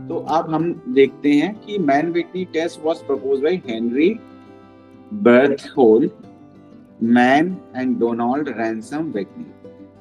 तो अब हम देखते हैं कि Mann Whitney test was proposed by Henry Berthold Mann and Donald Ransom Whitney.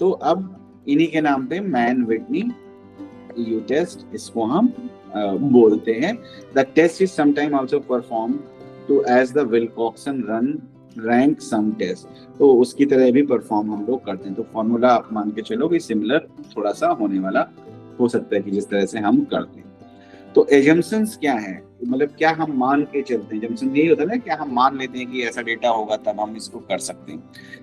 तो अब इन्हीं के नाम पे मैन विटनी यू टेस्ट इसको हम बोलते हैं। The test is sometime also perform to as the Wilcoxon run rank sum test. तो उसकी तरह भी परफॉर्म हम लोग करते हैं। तो फॉर्मूला आप मान के चलो कि सिमिलर थोड़ा सा होने वाला हो सकता है कि जिस तरह से हम करते हैं। तो एजम्पशंस क्या है, मतलब क्या हम मान के चलते हैं। एजम्पशन यही होता है ना, क्या हम मान लेते हैं कि ऐसा डेटा होगा तब हम इसको कर सकते हैं।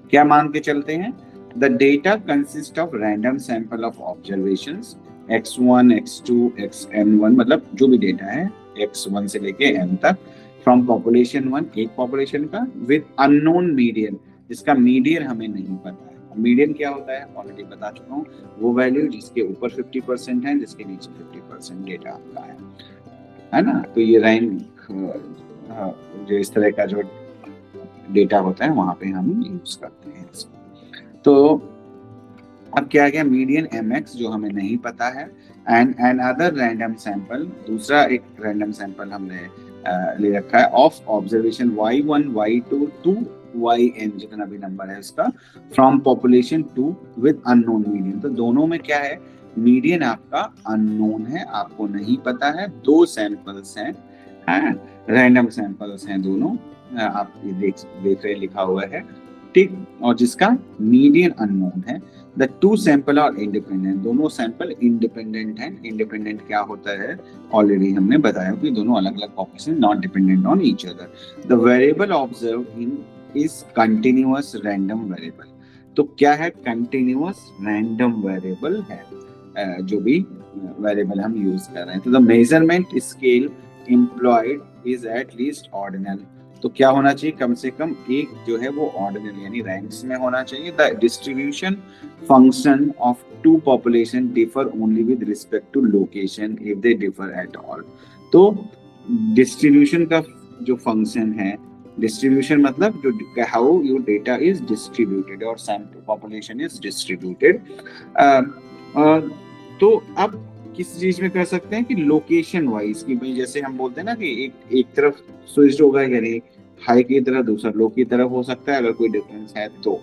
क्या मान के चलते हैं? The data consist of random sample of observations x1 x2 xn1, मतलब जो भी डेटा है x1 से लेके n तक, फ्रॉम पॉपुलेशन 1, एक पॉपुलेशन का, विद अननोन मीडियन, जिसका मीडियन हमें नहीं पता है। मीडियन क्या होता है ऑलरेडी बता चुका हूँ, वो वैल्यू जिसके ऊपर 50% है, जिसके नीचे 50% डेटा आपका है ना। तो ये रैंक जो इस तरह का जो डेटा होता है वहां पे हम यूज करते हैं इसको। तो अब क्या गया, मीडियन mx जो हमें नहीं पता है, एंड अदर रैंडम सैंपल, दूसरा एक रैंडम सैंपल हमने ले रखा है of observation y1 y2 to yn, जितना भी नंबर है इसका, from population 2 with unknown median. तो दोनों में क्या है, मीडियन आपका अननोन है, आपको नहीं पता है। दो सैंपल्स हैं, रैंडम सैंपल्स हैं दोनों, आप ये देख रहे लिखा हुआ है, ठीक, और जिसका मीडियन अननोन है। The two sample are independent, दोनों सैंपल इंडिपेंडेंट हैं। इंडिपेंडेंट क्या होता है ऑलरेडी हमने बताया कि दोनों अलग अलग population, not dependent on each other. The variable observe in is continuous random variable. तो क्या है, कंटिन्यूअस रैंडम वेरिएबल है जो भी वेरिएबल हम यूज कर रहे हैं। तो the measurement scale employed is at least ordinal. तो क्या होना चाहिए, कम से कम एक जो है वो ऑर्डिनल यानी रैंक्स में होना चाहिए। The distribution function of two population differ only with respect to location if they differ at all. तो डिस्ट्रीब्यूशन का जो फंक्शन है, डिस्ट्रीब्यूशन मतलब जो how your data is distributed और सैंपल पॉपुलेशन इज डिस्ट्रीब्यूटेड। तो अब किस चीज में कर सकते हैं कि लोकेशन वाइज, कि भाई जैसे हम बोलते हैं ना कि एक तरफ स्विच होगा, यानी हाई की तरफ, दूसरा लो की तरफ हो सकता है अगर कोई डिफरेंस है तो,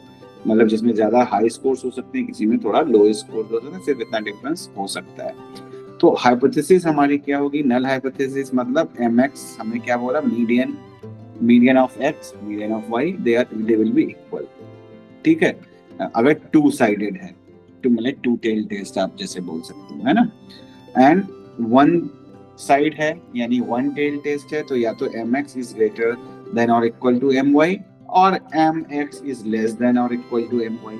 मतलब जिसमें ज्यादा हाई स्कोर्स हो सकते हैं, किसी में थोड़ा लो स्कोर हो सकता है, सिर्फ इतना डिफरेंस हो सकता है। तो हाइपोथेसिस हमारी क्या होगी, नल हाइपोथेसिस, मतलब mx हमने क्या बोला, median of x median of y, they will be equal. ठीक है, अगर टू साइडेड है, टू मतलब टू टेल टेस्ट आप जैसे बोल सकते हो, है ना। एंड वन साइड है यानी वन टेल टेस्ट है, तो या तो mx इज ग्रेटर देन और इक्वल टू my, और mx इज लेस देन और इक्वल टू my।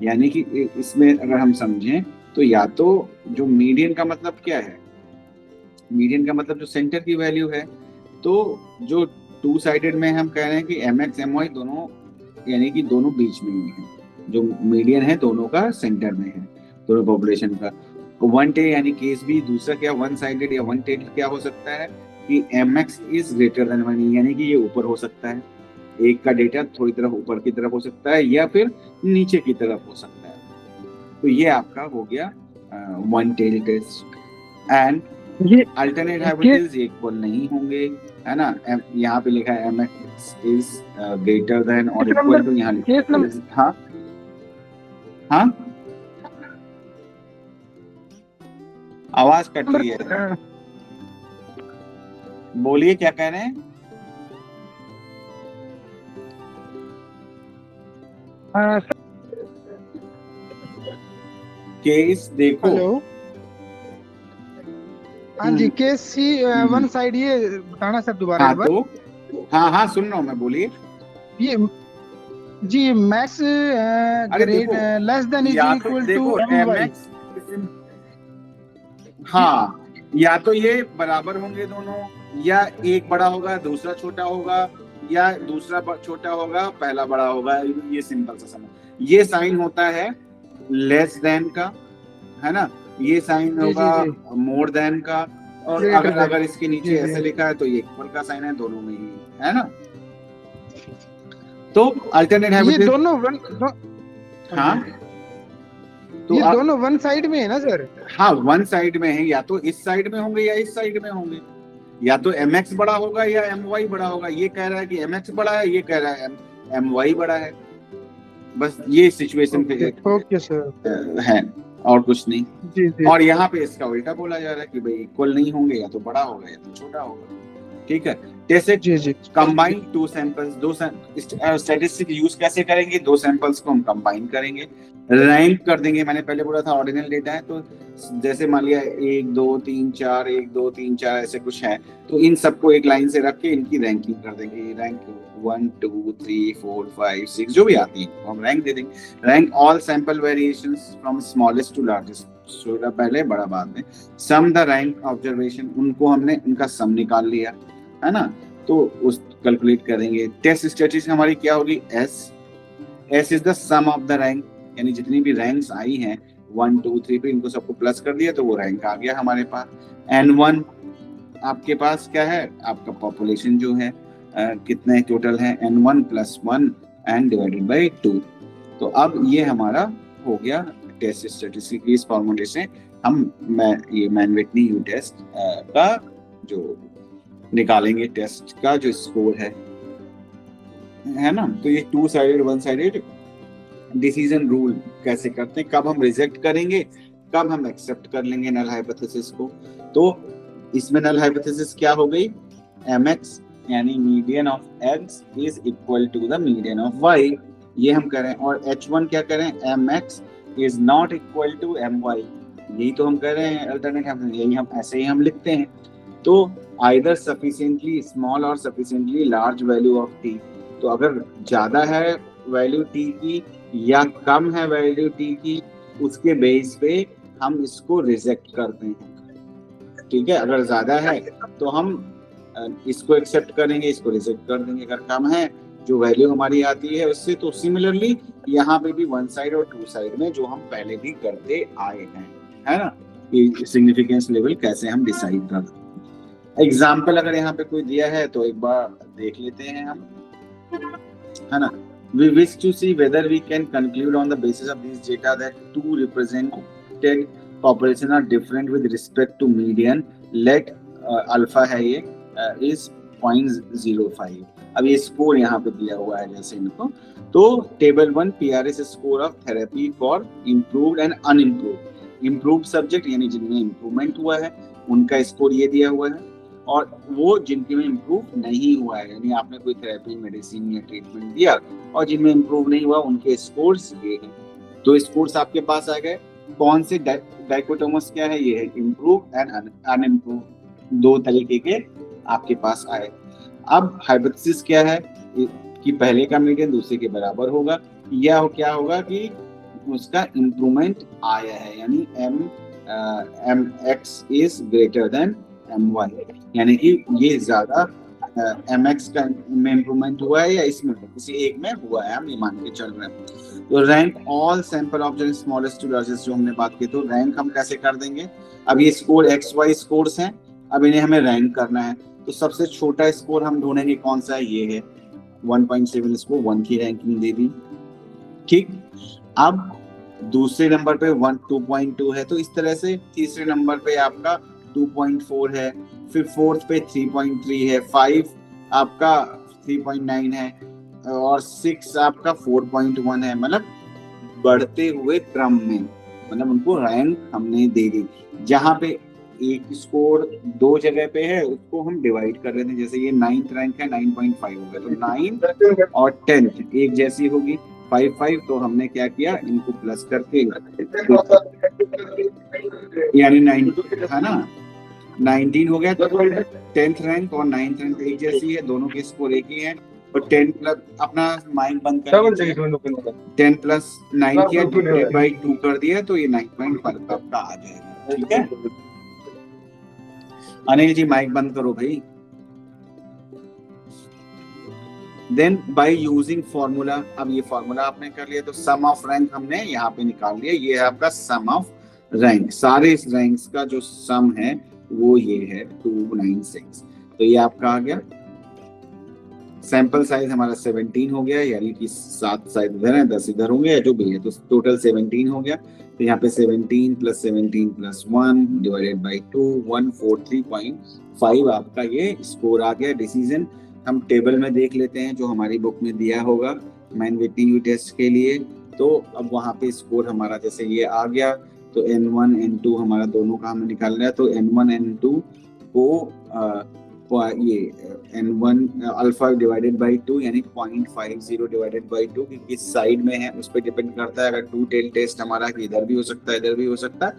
यानी कि इसमें अगर हम समझें तो या तो जो मीडियन का मतलब क्या है, मीडियन का मतलब जो सेंटर की वैल्यू है। तो जो टू साइडेड में हम कह रहे हैं कि mx my दोनों यानी कि दोनों बीच में ही है, जो मीडियन है दोनों का सेंटर में है, दोनों पॉपुलेशन का। वन टेल यानी केस भी दूसरा क्या, वन साइडेड या वन टेल क्या हो सकता है कि mx इज ग्रेटर देन 1, यानी कि ये ऊपर हो सकता है, एक का डेटा थोड़ी तरफ ऊपर की तरफ हो सकता है या फिर नीचे की तरफ हो सकता है। तो ये आपका हो गया वन टेल टेस्ट। एंड ये अल्टरनेट हाइपोथेसिस इक्वल नहीं होंगे, है ना। यहाँ पे लिखा है mx इज ग्रेटर देन और इक्वल टू, यहाँ लिखा है हाँ हाँ, आवाज कट रही है, बोलिए क्या कह रहे हैं। केस देखो, हेलो, हाँ जी, केस सी वन साइड, ये बताना सर दोबारा हाँ एक बार। तो हाँ सुन रहा हूँ मैं, बोलिए। ये जी मैक्स अरे ग्रेट देखो, लेस देन इज या तो इक्वल टू देखो my। mx, हाँ, या तो ये बराबर होंगे दोनों, या एक बड़ा होगा दूसरा छोटा होगा, या दूसरा छोटा होगा पहला बड़ा होगा। ये सिंपल सा समझ, ये साइन होता है लेस देन का, है ना, ये साइन जी होगा जी जी, मोर देन का, और ग्रेटर अगर देन। अगर इसके नीचे जी ऐसे जी, लिखा है तो ये इक्वल का साइन है, दोनों में ही, है ना। तो अल्टरनेट ये हाइपोथेसिस, दोनों हाँ तो ये दोनों वन साइड में है ना सर? हाँ, वन साइड में है, या तो इस साइड में होंगे या इस साइड में होंगे, या तो mx बड़ा होगा या my बड़ा होगा। ये कह रहा है कि mx बड़ा है, ये कह रहा है my बड़ा है। बस ये सिचुएशन पे ओके सर। है, और कुछ नहीं। जी जी और यहाँ पे इसका उल्टा बोला जा रहा है कि भाई इक्वल नहीं होंगे, या तो बड़ा होगा या तो छोटा होगा। ठीक है, जैसे जी जी कंबाइन टू सैंपल्स, दो स्टैटिस्टिक यूज कैसे करेंगे, दो सैंपल्स को हम कंबाइन करेंगे, रैंक कर देंगे। मैंने पहले बोला था ऑर्डिनल डेटा है, तो जैसे मान लिया 1 2 3 4 1 2 3 4 ऐसे कुछ है, तो इन सबको एक लाइन से रख के इनकी रैंकिंग कर देंगे। रैंक 1 2 3 4 5 6 जो भी आती है हम रैंक दे देंगे। Rank all sample variations from smallest to largest, छोटा पहले बड़ा बाद में। सम द रैंक ऑब्जर्वेशन, उनको हमने उनका सम निकाल लिया है ना, तो उस कैलकुलेट करेंगे। टेस्ट स्टैटिस्टिक्स हमारी क्या होगी, S is the sum of the rank, यानी जितनी भी रैंक्स आई हैं 1 2 3 पे इनको सबको प्लस कर दिया तो वो रैंक आ गया हमारे पास। N1 आपके पास क्या है, आपका पॉपुलेशन जो है कितने टोटल है, N1 + 1 एंड डिवाइडेड बाय 2। तो अब ये हमारा हो गया टेस्ट स्टैटिस्टिक्स की। इस फॉर्मूले से हम ये मैन विटनी यू टेस्ट का जो निकालेंगे, टेस्ट का जो स्कोर है ना। तो ये 2 साइडेड 1 साइडेड डिसीजन रूल कैसे करते हैं, कब हम रिजेक्ट करेंगे, कब हम एक्सेप्ट कर लेंगे नल हाइपोथेसिस को। तो इसमें नल हाइपोथेसिस क्या हो गई, mx यानी median of x is equal to the median of y, ये हम करें। और h1 क्या करें, mx is not equal to my, यही तो हम कर रहे हैं अल्टरनेट, यही हम ऐसे ही हम लिखते हैं। तो आइदर सफिशिएंटली स्मॉल और sufficiently large value of t, तो अगर ज्यादा है वैल्यू t की या कम है वैल्यू t की, उसके बेस पे हम इसको रिजेक्ट करते हैं। ठीक है, अगर ज्यादा है तो हम इसको एक्सेप्ट करेंगे, इसको रिजेक्ट कर देंगे। अगर कम है जो वैल्यू हमारी आती है उससे, तो सिमिलरली यहाँ पे भी 1 साइड और 2 साइड में जो हम पहले भी करते आए हैं, है ना, कि सिग्निफिकेंस लेवल कैसे हम डिसाइड करते हैं। एग्जाम्पल अगर यहाँ पे कोई दिया है तो एक बार देख लेते हैं हम, है ना। We wish to see whether we can conclude on the basis of these data that two represented population are different with respect to median. Let alpha है ये is 0.05। अब ये स्कोर यहाँ पे दिया हुआ है जैसे इनको, तो table 1 PRS score of therapy for improved and unimproved. Improved subject यानी जिनमें इम्प्रूवमेंट हुआ है उनका स्कोर ये दिया हुआ है, और वो जिनके में इम्प्रूव नहीं हुआ है, यानी आपने कोई थेरेपी मेडिसिन या ट्रीटमेंट दिया और जिनमें इम्प्रूव नहीं हुआ उनके स्कोर्स ये हैं। तो स्कोर्स आपके पास आ गए। कौन से डाइकोटोमस क्या है, ये है इम्प्रूव एंड अनइम्प्रूव, दो तरीके के आपके पास आए। अब हाइपोथेसिस क्या है कि पहले का मीडियन दूसरे के बराबर होगा, या क्या होगा कि उसका इम्प्रूवमेंट आया है, यानी mx is greater than my, यानी कि ये ज्यादा mx का में इम्प्रूवमेंट हुआ है या इसमें किसी एक में हुआ है, हम ये मान के चल रहे हैं। तो rank all sample of the smallest to largest जो हमने बात की, तो रैंक हम कैसे कर देंगे। अब ये स्कोर XY स्कोर्स हैं, अब इन्हें हमें रैंक करना है, तो सबसे छोटा स्कोर हम ढूंढेंगे कौन सा है, ये है 1.7, इसको 1 की रैंकिंग दे दी। ठीक, अब दूसरे नंबर पे 2.2 है, तो इस तरह से तीसरे नंबर पे आपका 2.4 है, फिर फोर्थ पे 3.3 है, 5 आपका 3.9 है, और 6 आपका 4.1 है। मतलब बढ़ते हुए क्रम में, मतलब उनको रैंक हमने दे दी। जहाँ पे एक स्कोर 2 जगह पे है उसको हम डिवाइड कर रहे थे, जैसे ये 9th रैंक है 9.5 हो गया, तो 9 और 10th एक जैसी होगी 5 तो हमने क्या किया, इनको प्लस करके यानी 9 है ना, 19 हो गया। 10th रैंक और 9th रैंक एक जैसी है, दोनों के स्कोर एक ही है, और 10 प्लस अपना माइक बंद कर 10 + 9 किया, डिवाइडेड बाय 2 कर दिया, तो ये 9.5 आपका आ जाएगा। ठीक है, अनिल जी माइक बंद करो भाई। देन बाय यूजिंग फॉर्मूला, अब ये फॉर्मूला आपने कर लिया, तो सम ऑफ रैंक हमने यहाँ पे निकाल लिया, ये है आपका सम ऑफ रैंक। सारे इस रैंक्स का जो सम है वो ये है 296, तो ये आपका आ गया सैंपल साइज हमारा 17 हो गया, यानी कि 7 शायद इधर है, 10 इधर होंगे या जो भी है, तो टोटल 17 हो गया। तो यहाँ पे 17 + 17 + 1 डिवाइडेड बाई 2 143.5 आपका ये स्कोर आ गया। डिसीजन हम टेबल में देख लेते हैं जो हमारी बुक में दिया होगा मैन विटनी टेस्ट के लिए। तो अब वहाँ पे स्कोर हमारा जैसे ये आ गया, तो N1 N2 हमारा दोनों का हमें निकालना है। तो N1 N2 को ये N1 अल्फा डिवाइडेड बाई 2 यानी 0.50 डिवाइडेड बाई 2 कि किस साइड में है उस पर डिपेंड करता है। अगर 2 टेल टेस्ट हमारा इधर भी हो सकता है इधर भी हो सकता है,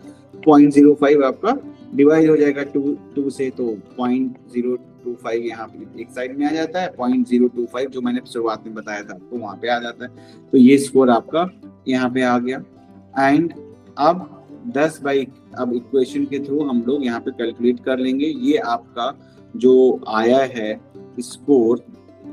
0.05 आपका डिवाइड हो जाएगा 2 से, तो 0.025 यहाँ पे एक साइड में आ जाता है, 0.025 जो मैंने शुरुआत में बताया था आपको वहां पे आ जाता है। तो ये स्कोर आपका यहाँ पे आ गया। एंड अब 10 बाई, अब इक्वेशन के थ्रू हम लोग यहाँ पे कैलकुलेट कर लेंगे। ये आपका जो आया है स्कोर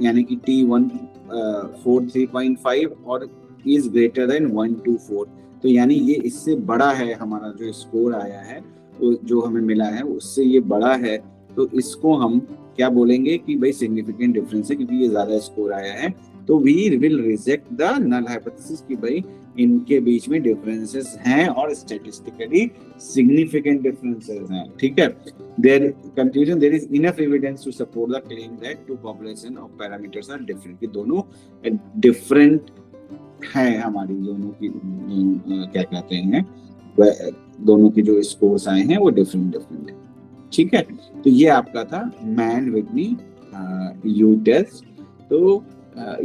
यानी कि T143.5 और इज ग्रेटर देन 124, तो यानी ये इससे बड़ा है हमारा जो स्कोर आया है, तो जो हमें मिला है उससे ये बड़ा है। तो इसको हम क्या बोलेंगे कि भाई सिग्निफिकेंट डिफरेंस है, क्योंकि ये ज्यादा स्कोर आया है। तो we will reject the null hypothesis कि भाई इनके बीच में डिफरेंसेस हैं और स्टैटिस्टिकली सिग्निफिकेंट डिफरेंसेस हैं। ठीक है, their conclusion there is enough evidence to support the claim that two population of parameters are different, कि दोनों डिफरेंट है हमारी दोनों की, क्या कहते हैं, दोनों की जो स्कोर्स आए हैं वो डिफरेंट है। ठीक है, तो ये आपका था मैन विटनी यू टेस्ट। तो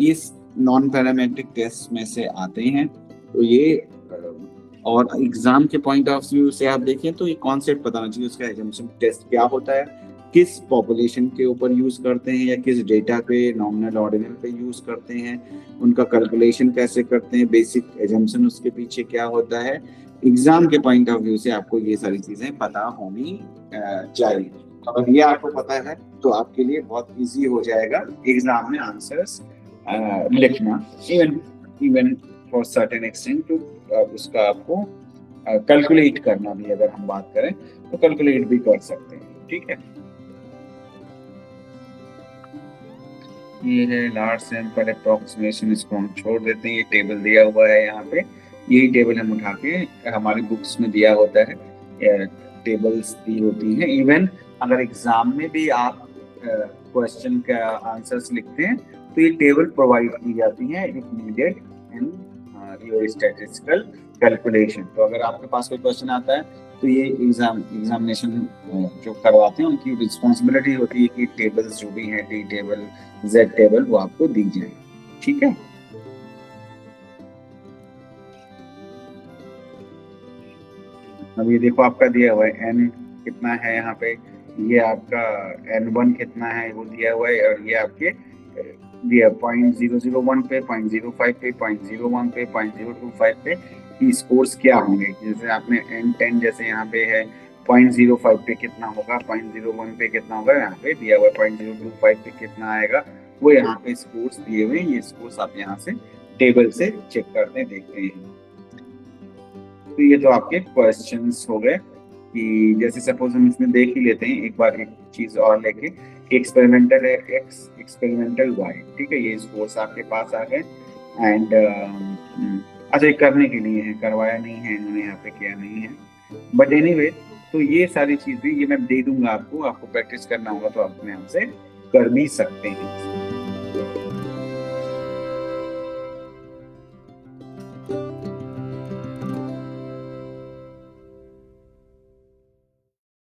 इस नॉन पैरामेट्रिक टेस्ट में से आते हैं। तो ये और एग्जाम के पॉइंट ऑफ व्यू से आप देखें तो ये कॉन्सेप्ट बताना चाहिए उसका एजम्पशन टेस्ट क्या होता है, किस पॉपुलेशन के ऊपर यूज करते हैं या किस डेटा पे, नॉमिनल ऑर्डिनल पे यूज करते हैं, उनका कैलकुलेशन कैसे करते हैं, बेसिक एजम्पशन उसके पीछे क्या होता है। एग्जाम के पॉइंट ऑफ व्यू से आपको ये सारी चीजें पता होनी चाहिए। अगर ये आपको पता है तो आपके लिए बहुत इजी हो जाएगा एग्जाम में आंसर्स लिखना, even for certain extent to उसका आपको कैलकुलेट करना भी, अगर हम बात करें तो कैलकुलेट भी कर सकते हैं। ठीक है, ये है लार्ज सैंपल अप्रोक्सीमेशन, इसको हम छोड़ देते हैं। ये टेबल दिया हुआ है यहाँ पे, यही टेबल हम उठा के हमारी बुक्स में दिया होता है, टेबल्स दी होती हैं। इवन अगर एग्जाम में भी आप क्वेश्चन का आंसर्स लिखते हैं तो ये टेबल प्रोवाइड की जाती है if needed in your statistical calculation. तो अगर आपके पास कोई क्वेश्चन आता है तो ये एग्जामिनेशन जो करवाते हैं उनकी रिस्पॉन्सिबिलिटी होती है कि टेबल्स जो भी हैं, टी टेबल, जेड टेबल, वो आपको दी जाए। ठीक है, अब ये देखो आपका दिया हुआ है n कितना है यहाँ पे, ये आपका N1 कितना है वो दिया हुआ है, और ये आपके दिया 0.001 पे, 0.05 पे, 0.01 पे, 0.025 पे की स्कोर्स क्या होंगे। जैसे आपने N10 जैसे यहाँ पे है 0.05 पे कितना होगा, 0.01 पे कितना होगा, यहाँ पे दिया हुआ है 0.025 पे कितना आएगा, वो यहाँ पे स्कोर्स दिए हुए हैं। ये स्कोर्स आप यहाँ से टेबल से चेक करते देखते हैं। तो ये तो आपके क्वेश्चंस हो गए कि जैसे सपोज हम इसमें देख ही लेते हैं एक बार, एक चीज और लेके, एक्सपेरिमेंटल है x, एक्सपेरिमेंटल y। ठीक है, ये स्कोर्स आपके पास आ गए। एंड अच्छा, ये करने के लिए है, करवाया नहीं है इन्होंने यहाँ पे, किया नहीं है, बट एनीवे तो ये सारी चीजें ये मैं दे दूंगा आपको प्रैक्टिस करना होगा तो आप अपने आप से कर भी सकते हैं।